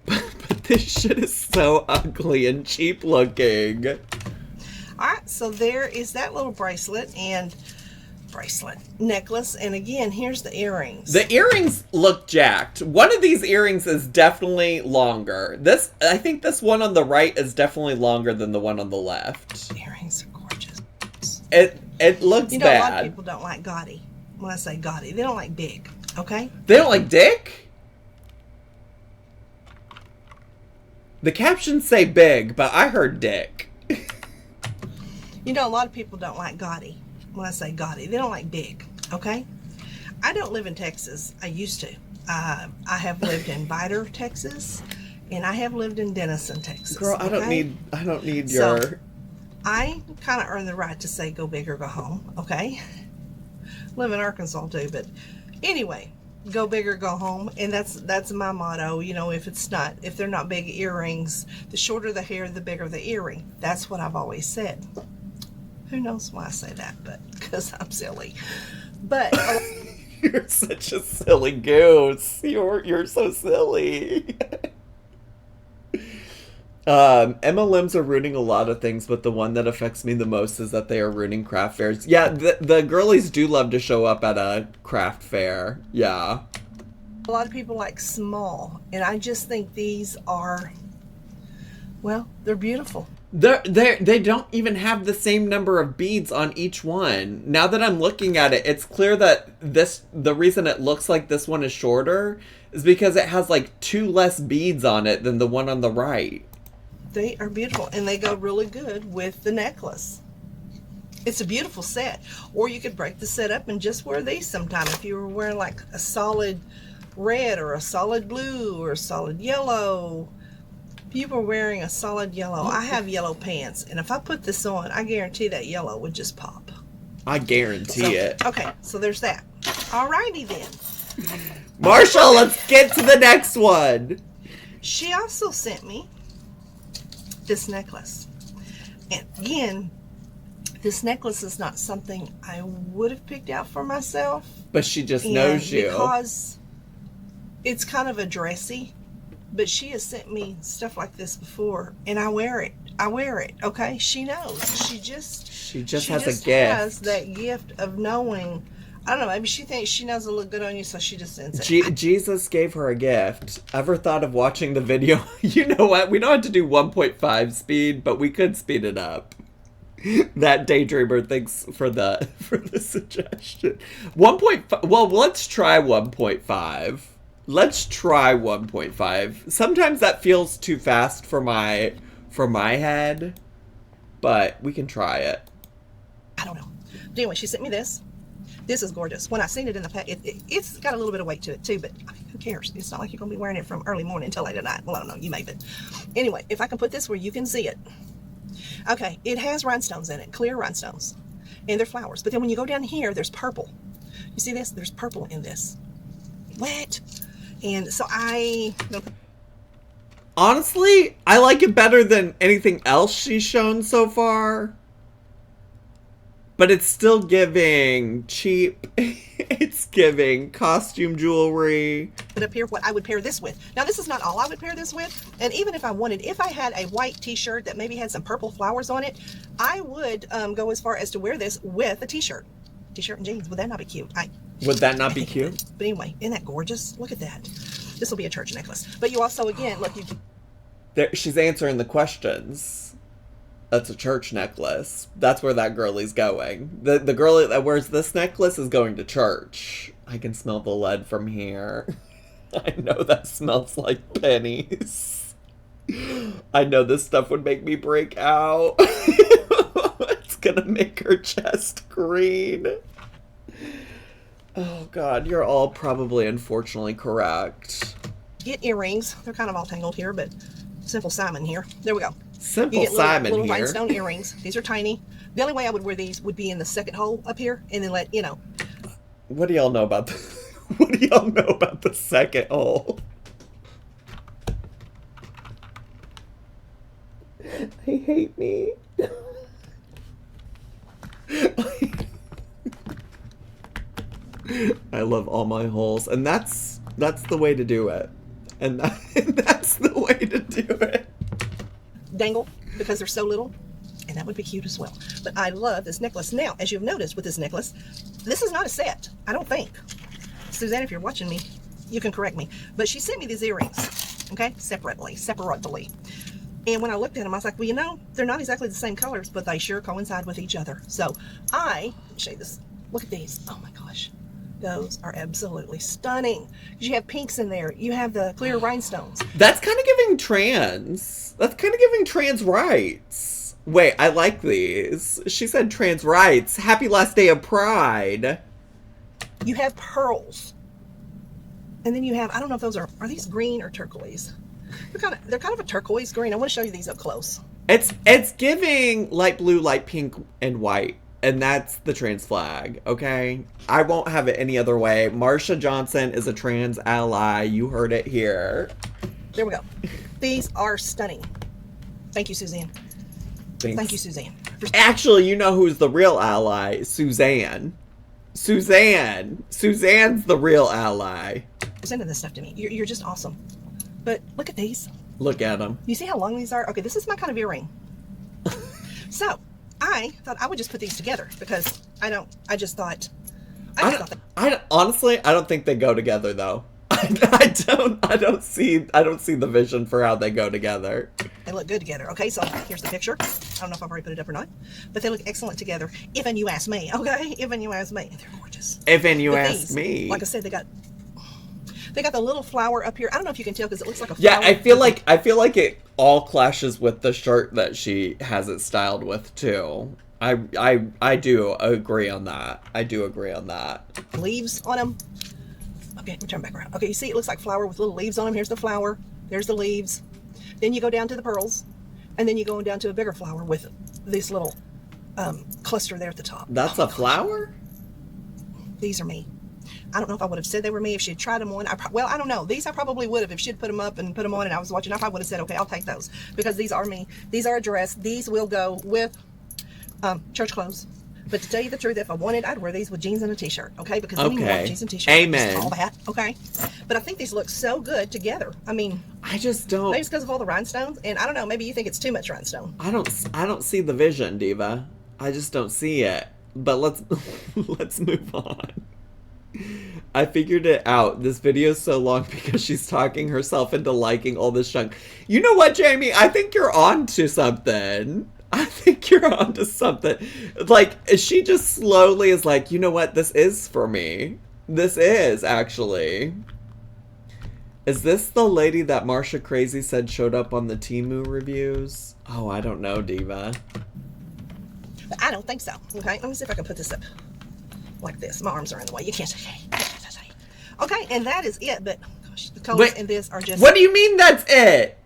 But this shit is so ugly and cheap looking. Alright, so there is that little necklace, and again, here's the earrings. The earrings look jacked. One of these earrings is definitely longer. I think this one on the right is definitely longer than the one on the left. The earrings are gorgeous. It looks bad. A lot of people don't like gaudy. When I say gaudy, they don't like big, okay? They don't like dick? The captions say big, but I heard dick. You know, a lot of people don't like gaudy. When I say gaudy, they don't like big, okay? I don't live in Texas. I used to. I have lived in Vidor, Texas, and I have lived in Denison, Texas. Girl, I don't need your... So, I kind of earn the right to say go big or go home, okay? Live in Arkansas too, but anyway, go big or go home, and that's my motto. You know, if they're not big earrings, the shorter the hair, the bigger the earring. That's what I've always said. Who knows why I say that, but because I'm silly. But you're such a silly goose. You're so silly. MLMs are ruining a lot of things, but the one that affects me the most is that they are ruining craft fairs. Yeah, the girlies do love to show up at a craft fair. Yeah. A lot of people like small, and I just think these are, well, they're beautiful. They don't even have the same number of beads on each one. Now that I'm looking at it, it's clear that the reason it looks like this one is shorter is because it has like 2 less beads on it than the one on the right. They are beautiful, and they go really good with the necklace. It's a beautiful set. Or you could break the set up and just wear these sometime if you were wearing like a solid red or a solid blue or a solid yellow. You were wearing a solid yellow. I have yellow pants, and if I put this on, I guarantee that yellow would just pop. I guarantee it. Okay, so there's that. Alrighty then. Marshall, let's get to the next one. She also sent me this necklace. And again, this necklace is not something I would have picked out for myself. But she just knows you. Because it's kind of a dressy. But she has sent me stuff like this before, and I wear it. Okay? She knows. She just has a gift. Has that gift of knowing. I don't know. Maybe she thinks she knows it'll look good on you, so she just sends it. Jesus gave her a gift. Ever thought of watching the video? You know what? We don't have to do 1.5 speed, but we could speed it up. That daydreamer thinks for the suggestion. 1.5. Well, let's try 1.5. Let's try 1.5. Sometimes that feels too fast for my head, but we can try it. I don't know. But anyway, she sent me this. This is gorgeous. When I seen it in the pack, it's got a little bit of weight to it too, but I mean, who cares? It's not like you're going to be wearing it from early morning until late at night. Well, I don't know. You may, but anyway, if I can put this where you can see it. Okay, it has rhinestones in it, clear rhinestones. and they're flowers. But then when you go down here, there's purple. You see this? There's purple in this. What? And so honestly, I like it better than anything else she's shown so far. But it's still giving cheap. It's giving costume jewelry. But up here, what I would pair this with. Now, this is not all I would pair this with. And even if I had a white t-shirt that maybe had some purple flowers on it, I would go as far as to wear this with a t-shirt. T-shirt and jeans. Would that not be cute? Would that not be cute? But anyway, isn't that gorgeous? Look at that. This will be a church necklace. But you also, again, look, she's answering the questions. That's a church necklace. That's where that girlie's going. The girlie that wears this necklace is going to church. I can smell the lead from here. I know that smells like pennies. I know this stuff would make me break out. It's gonna make her chest green. Oh God, you're all probably unfortunately correct. Get earrings. They're kind of all tangled here, but Simple Simon here. There we go. Simple you get Simon little here. rhinestone earrings. These are tiny. The only way I would wear these would be in the second hole up here, and then let you know. What do y'all know about what do y'all know about the second hole? I hate me. I love all my holes, and that's the way to do it. And that's the way to do it. Dangle, because they're so little, and that would be cute as well. But I love this necklace. Now, as you've noticed with this necklace, this is not a set, I don't think. Suzanne, if you're watching me, you can correct me. But she sent me these earrings, okay, separately. And when I looked at them, I was like, well, you know, they're not exactly the same colors, but they sure coincide with each other. So let me show you this. Look at these. Oh my gosh. Those are absolutely stunning. You have pinks in there. You have the clear rhinestones. That's kind of giving trans. That's kind of giving trans rights. Wait, I like these. She said trans rights. Happy last day of Pride. You have pearls. And then you have, I don't know if those are these green or turquoise? They're kind of a turquoise green. I want to show you these up close. It's giving light blue, light pink, and white. And that's the trans flag, okay? I won't have it any other way. Marsha Johnson is a trans ally. You heard it here. There we go. These are stunning. Thank you, Suzanne. Thanks. Thank you, Suzanne. Actually, you know who's the real ally? Suzanne. Suzanne's the real ally. Sending this stuff to me. You're just awesome. But look at these. Look at them. You see how long these are? Okay, this is my kind of earring. So, I thought I would just put these together because I honestly, I don't think they go together though. I don't see the vision for how they go together. They look good together. Okay, so here's the picture. I don't know if I've already put it up or not, but they look excellent together. If and you ask me, okay? If and you ask me, they're gorgeous. If and you ask me, like I said, they got the little flower up here. I don't know if you can tell because it looks like a flower. Yeah, I feel like it all clashes with the shirt that she has it styled with too. I do agree on that. Leaves on them. Okay, turn back around. Okay, you see it looks like flower with little leaves on them. Here's the flower. There's the leaves. Then you go down to the pearls. And then you go down to a bigger flower with this little cluster there at the top. That's a flower? These are me. I don't know if I would have said they were me if she had tried them on. Well, I don't know. These I probably would have if she had put them up and put them on and I was watching. I probably would have said, okay, I'll take those. Because these are me. These are a dress. These will go with church clothes. But to tell you the truth, if I wanted, I'd wear these with jeans and a t-shirt, okay? Because then you want jeans and t-shirt. Amen. All that, okay? But I think these look so good together. I mean, I just don't. Maybe it's because of all the rhinestones, and I don't know. Maybe you think it's too much rhinestone. I don't see the vision, Diva. I just don't see it. But let's move on. I figured it out. This video is so long because she's talking herself into liking all this junk. You know what, Jamie? I think you're on to something. Like, she just slowly is like, you know what? This is for me. This is, actually. Is this the lady that Marsha Crazy said showed up on the Temu reviews? Oh, I don't know, Diva. I don't think so. Okay, let me see if I can put this up like this. My arms are in the way. You can't say. Okay, and that is it. But gosh, the colors in this are just... What do you mean that's it?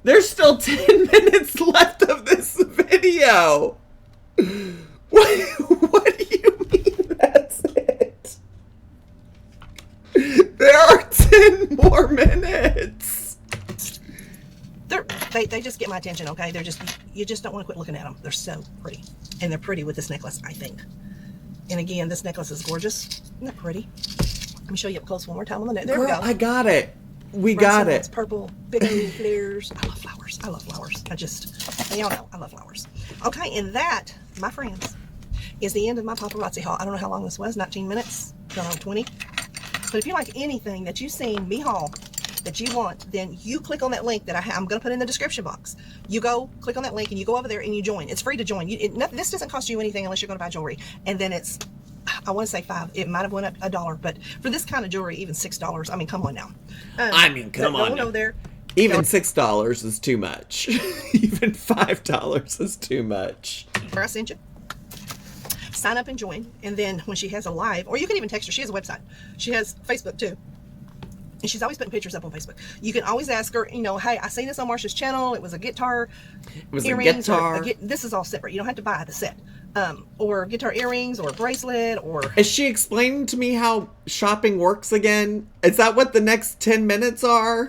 There's still 10 minutes left of this video. What 10 more minutes. They just get my attention, okay? You just don't want to quit looking at them. They're so pretty. And they're pretty with this necklace, I think. And again, this necklace is gorgeous. Isn't that pretty? Let me show you up close one more time on the neck. There we go. I got it. We got it. It's purple, big old flares. I love flowers. I love flowers. Y'all know, I love flowers. Okay, and that, my friends, is the end of my paparazzi haul. I don't know how long this was, 19 minutes, don't know, 20. But if you like anything that you've seen me haul that you want, then you click on that link that I'm going to put in the description box. You go click on that link and you go over there and you join. It's free to join. This doesn't cost you anything unless you're going to buy jewelry. And then it's, I want to say $5. It might have went up $1, but for this kind of jewelry, even $6. I mean, come on now. Come on. Over there. Even $6 is too much. Even $5 is too much. Where I sent you. Sign up and join. And then when she has a live, or you can even text her. She has a website. She has Facebook too. And she's always putting pictures up on Facebook. You can always ask her, hey, I seen this on Marsha's channel. It was a guitar, earrings. This is all separate. You don't have to buy the set. Or guitar earrings or bracelet or... Is she explaining to me how shopping works again? Is that what the next 10 minutes are?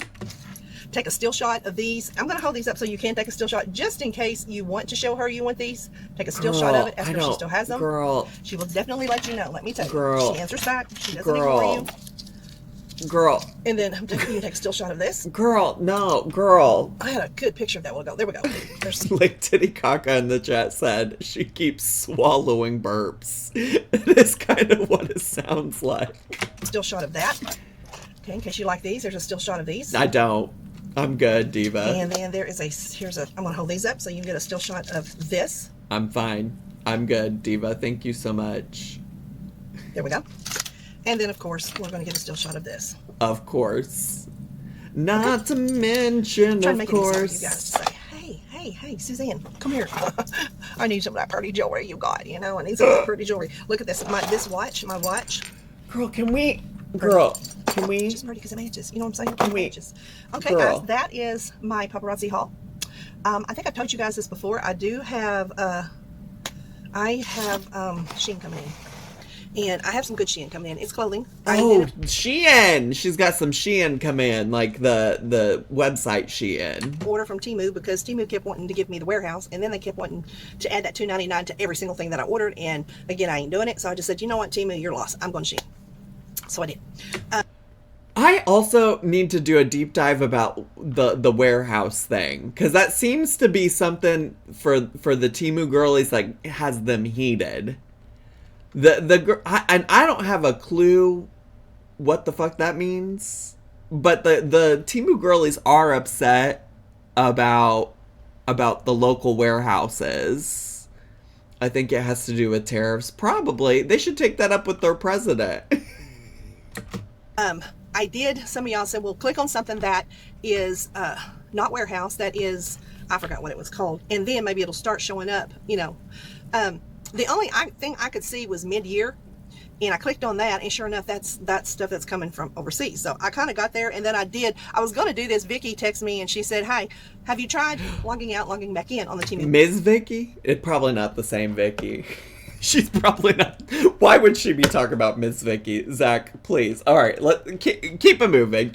Take a still shot of these. I'm going to hold these up so you can take a still shot just in case you want to show her you want these. Take a still shot of it. Ask her if she still has them. Girl. She will definitely let you know. Let me tell you. Girl. She answers back. She doesn't ignore you. Girl. And then I'm just going to take a still shot of this. Girl, no, girl. I had a good picture of that. There we go. There's... Like Titty Caca in the chat said, she keeps swallowing burps. It is kind of what it sounds like. Still shot of that. Okay, in case you like these, there's a still shot of these. I don't. I'm good, Diva. And then I'm going to hold these up so you can get a still shot of this. I'm fine. I'm good, Diva. Thank you so much. There we go. And then, of course, we're going to get a still shot of this. Of course. Not to mention, of course. You guys to say, hey, Suzanne, come here. I need some of that pretty jewelry you got, I need some of that pretty jewelry. Look at this. My watch. Girl, can we? It's just pretty because it matches. You know what I'm saying? Can we? Matches. Okay, guys, that is my paparazzi haul. I think I've told you guys this before. I have Shein coming in. And I have some good Shein coming in. It's clothing. Shein! She's got some Shein come in, like the website Shein. Order from Temu because Temu kept wanting to give me the warehouse, and then they kept wanting to add that $2.99 to every single thing that I ordered. And again, I ain't doing it, so I just said, you know what, Temu, you're lost. I'm going to Shein. So I did. I also need to do a deep dive about the warehouse thing, because that seems to be something for the Temu girlies, like, has them heated. I don't have a clue what the fuck that means, but the Temu girlies are upset about the local warehouses. I think it has to do with tariffs. Probably. They should take that up with their president. I did. Some of y'all said, well, click on something that is not warehouse, that is, I forgot what it was called, and then maybe it'll start showing up, The only thing I could see was mid-year, and I clicked on that, and sure enough, that's stuff that's coming from overseas. So I kind of got there, and then I was going to do this. Vicky texted me, and she said, hey, have you tried logging out, logging back in on the Temu? Ms. Vicky? It's probably not the same Vicky. She's probably not. Why would she be talking about Miss Vicky? Zach, please. All right, keep it moving.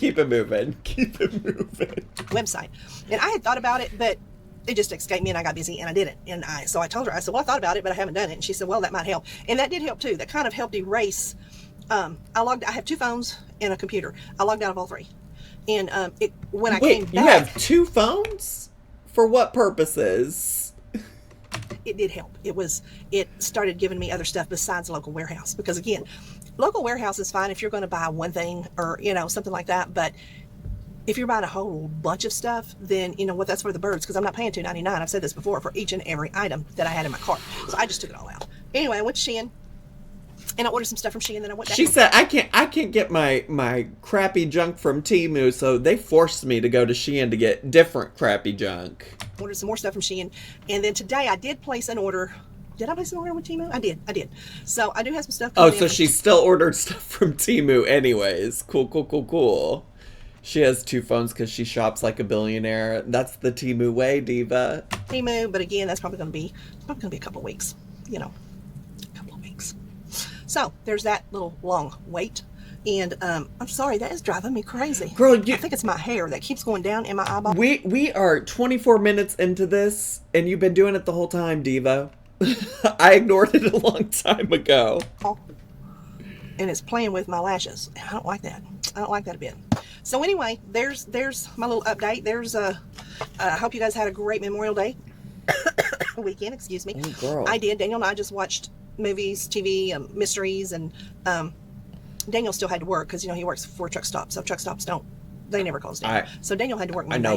Website. And I had thought about it, but it just escaped me, and I got busy, and I didn't. So I told her, I said, well, I thought about it, but I haven't done it. And she said, well, that might help. And that did help too. That kind of helped erase. I have 2 phones and a computer. I logged out of all 3. And when I came back. You have 2 phones? For what purposes? It did help. It started giving me other stuff besides local warehouse. Because again, local warehouse is fine if you're going to buy one thing or, something like that. But if you're buying a whole bunch of stuff, then you know what, that's for the birds, because I'm not paying $2.99. I've said this before, for each and every item that I had in my cart. So I just took it all out. Anyway, I went to Shein, and I ordered some stuff from Shein, and then I went back. She said, I can't get my crappy junk from Temu, so they forced me to go to Shein to get different crappy junk. Ordered some more stuff from Shein, and then today I did place an order. Did I place an order with Temu? I did. So I do have some stuff coming in. So she still ordered stuff from Temu anyways. Cool. She has 2 phones because she shops like a billionaire. That's the Temu way, Diva. Temu, but again, that's probably going to be a couple of weeks. A couple of weeks. So there's that little long wait. And I'm sorry, that is driving me crazy. Girl, I think it's my hair that keeps going down in my eyeball. We are 24 minutes into this, and you've been doing it the whole time, Diva. I ignored it a long time ago. And it's playing with my lashes. I don't like that. I don't like that a bit. So anyway, there's my little update. There's I hope you guys had a great Memorial Day weekend. Excuse me. Oh, girl. I did. Daniel and I just watched movies, TV, mysteries, and Daniel still had to work because he works for a truck stop. So truck stops they never close down. So Daniel had to work Monday. I know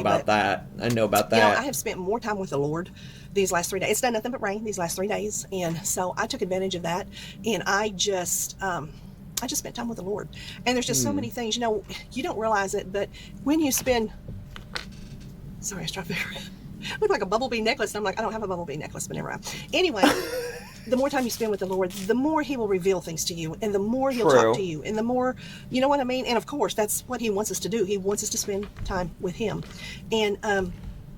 about that. I have spent more time with the Lord these last 3 days. It's done nothing but rain these last 3 days, and so I took advantage of that, and I just spent time with the Lord. And there's just so many things, you don't realize it, but when you spend, sorry, I was trying to figure it. Look like a bumblebee necklace. And I'm like, I don't have a bumblebee necklace, but never mind. Anyway, the more time you spend with the Lord, the more He will reveal things to you, and the more He'll talk to you, and the more, you know what I mean? And of course, that's what He wants us to do. He wants us to spend time with Him. And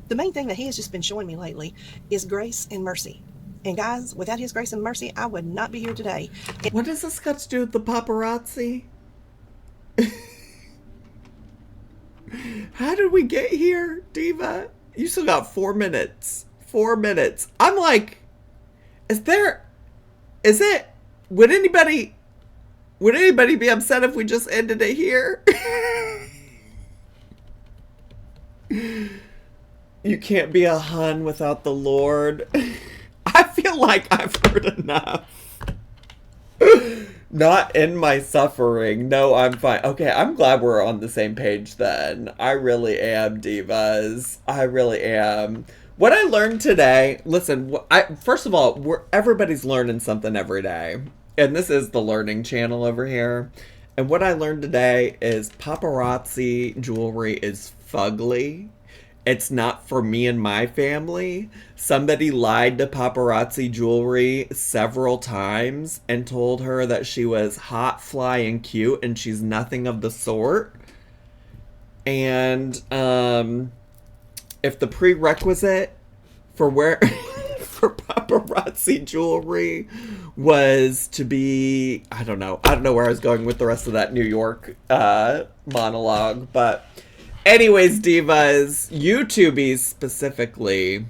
the main thing that He has just been showing me lately is grace and mercy. And guys, without His grace and mercy, I would not be here today. What does this got to do with the paparazzi? How did we get here, Diva? You still got 4 minutes. 4 minutes. I'm like, would anybody be upset if we just ended it here? You can't be a hun without the Lord. I feel like I've heard enough. Not in my suffering. No, I'm fine. Okay, I'm glad we're on the same page then. I really am, divas. I really am. What I learned today, listen, first of all, everybody's learning something every day. And this is the learning channel over here. And what I learned today is paparazzi jewelry is fugly. It's not for me and my family. Somebody lied to paparazzi jewelry several times and told her that she was hot, fly, and cute, and she's nothing of the sort. And if the prerequisite for for paparazzi jewelry was to be, I don't know where I was going with the rest of that New York monologue, but anyways, divas, YouTubies specifically,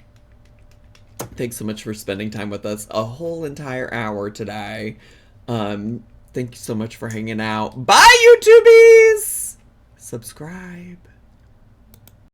thanks so much for spending time with us a whole entire hour today. Thank you so much for hanging out. Bye, YouTubies! Subscribe.